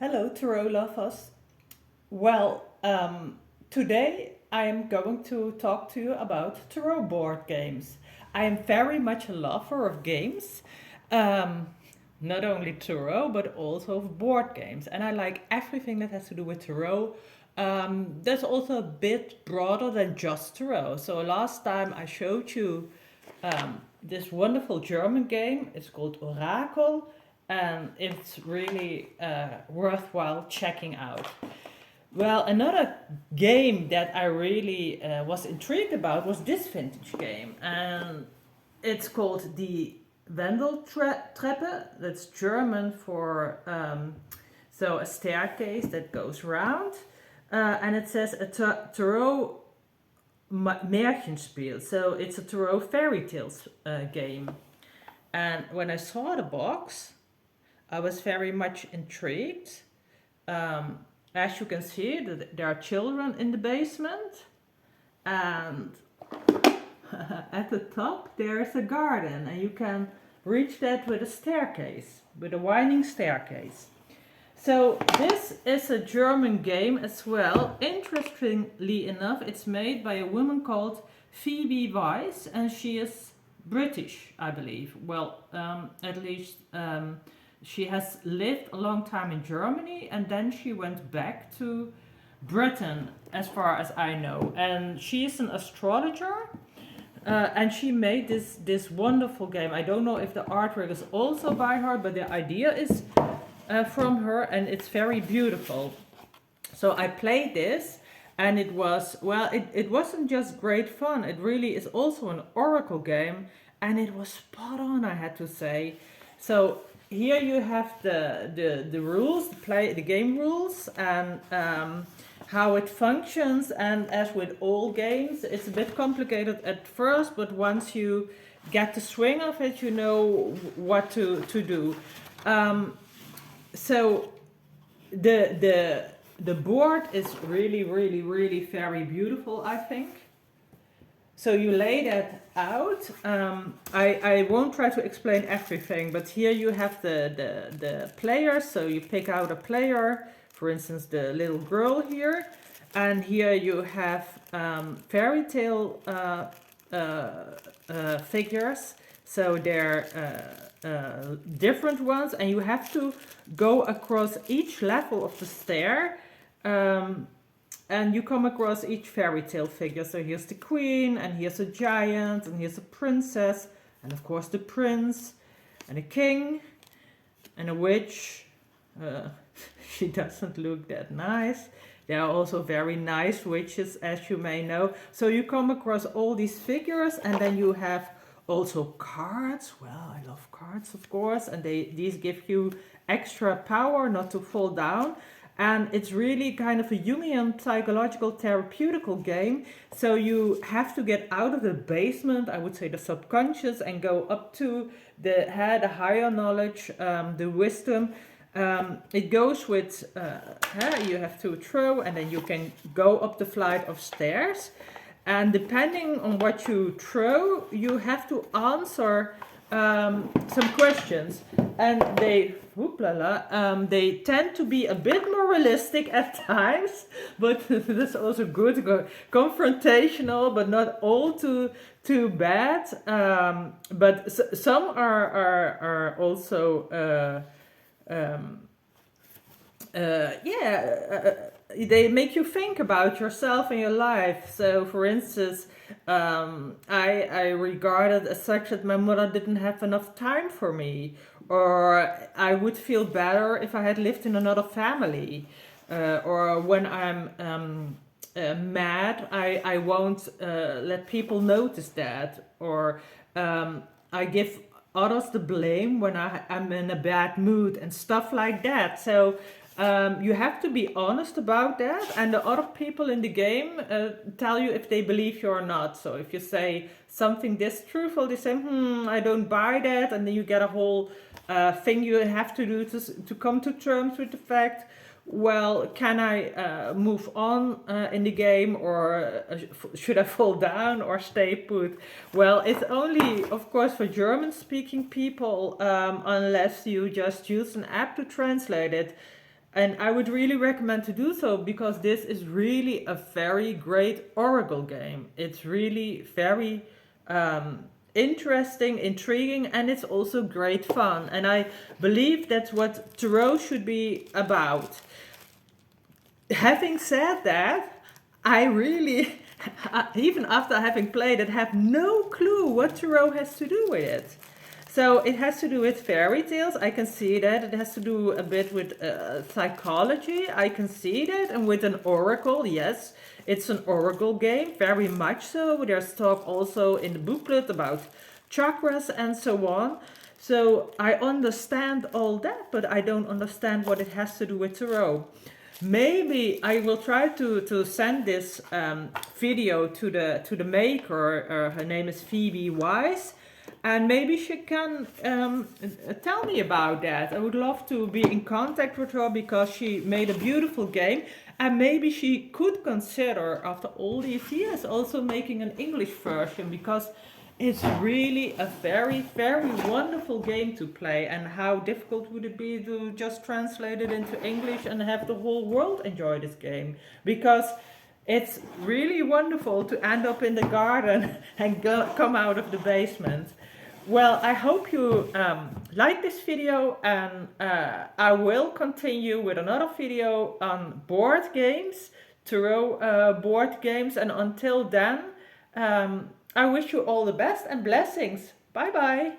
Hello, Tarot lovers. Well, today I am going to talk to you about Tarot board games. I am very much a lover of games, um, not only Tarot but also of board games, and I like everything that has to do with Tarot. That's also a bit broader than just Tarot. So last time I showed you this wonderful German game. It's called Oracle, and it's really worthwhile checking out. Well, another game that I really was intrigued about was this vintage game, and it's called the Wendeltreppe. That's German for so a staircase that goes round, and it says a tarot Märchen-Spiel. So it's a tarot fairy tales game. And when I saw the box, I was very much intrigued. As you can see, there are children in the basement, and at the top there is a garden, and you can reach that with a staircase, with a winding staircase. So this is a German game as well. Interestingly enough, it's made by a woman called Phoebe Wyss, and she is British, I believe. Well, at least she has lived a long time in Germany, and then she went back to Britain, as far as I know. And she is an astrologer, and she made this wonderful game. I don't know if the artwork is also by her, but the idea is from her, and it's very beautiful. So I played this, and it was, well, it wasn't just great fun. It really is also an oracle game, and it was spot on, I had to say. So here you have the rules, the game rules, and how it functions. And as with all games, it's a bit complicated at first, but once you get the swing of it, you know what to do. So the board is really very beautiful, I think. So you lay that out. I won't try to explain everything, but here you have the players. So you pick out a player, for instance, the little girl here. And here you have fairy tale figures. So they're different ones, and you have to go across each level of the stair. And you come across each fairy tale figure. So here's the queen, and here's a giant, and here's a princess, and of course the prince, and a king, and a witch. She doesn't look that nice. There are also very nice witches, as you may know. So you come across all these figures, and then you have also cards. Well, I love cards, of course, and these give you extra power not to fall down. And it's really kind of a Jungian psychological therapeutical game. So you have to get out of the basement, I would say the subconscious, and go up to the head, the higher knowledge, the wisdom. It goes with, you have to throw, and then you can go up the flight of stairs. And depending on what you throw, you have to answer some questions. And they tend to be a bit more realistic at times, but that's also good, confrontational, but not all too bad. But some are also they make you think about yourself and your life. So, for instance, I regarded as such that my mother didn't have enough time for me, or I would feel better if I had lived in another family, or when I'm mad, I won't let people notice that, or I give others the blame when I'm in a bad mood and stuff like that. So you have to be honest about that, and the other people in the game tell you if they believe you or not. So if you say something distruthful, they say, I don't buy that, and then you get a whole thing you have to do to come to terms with the fact, well, can I move on in the game, or should I fall down or stay put? Well, it's only, of course, for German-speaking people, unless you just use an app to translate it. And I would really recommend to do so because this is really a very great oracle game. It's really very interesting, intriguing, and it's also great fun. And I believe that's what Tarot should be about. Having said that, I really, even after having played it, have no clue what Tarot has to do with it. So it has to do with fairy tales. I can see that. It has to do a bit with psychology. I can see that. And with an oracle, yes, it's an oracle game, very much so. There's talk also in the booklet about chakras and so on. So I understand all that, but I don't understand what it has to do with Tarot. Maybe I will try to send this video to the maker. Her name is Phoebe Wyss, and maybe she can tell me about that. I would love to be in contact with her because she made a beautiful game, and maybe she could consider, after all these years, also making an English version, because it's really a very, very wonderful game to play. And how difficult would it be to just translate it into English and have the whole world enjoy this game? Because it's really wonderful to end up in the garden and come out of the basement. Well, I hope you like this video, and I will continue with another video on board games, Tarot board games. And until then, I wish you all the best and blessings. Bye bye.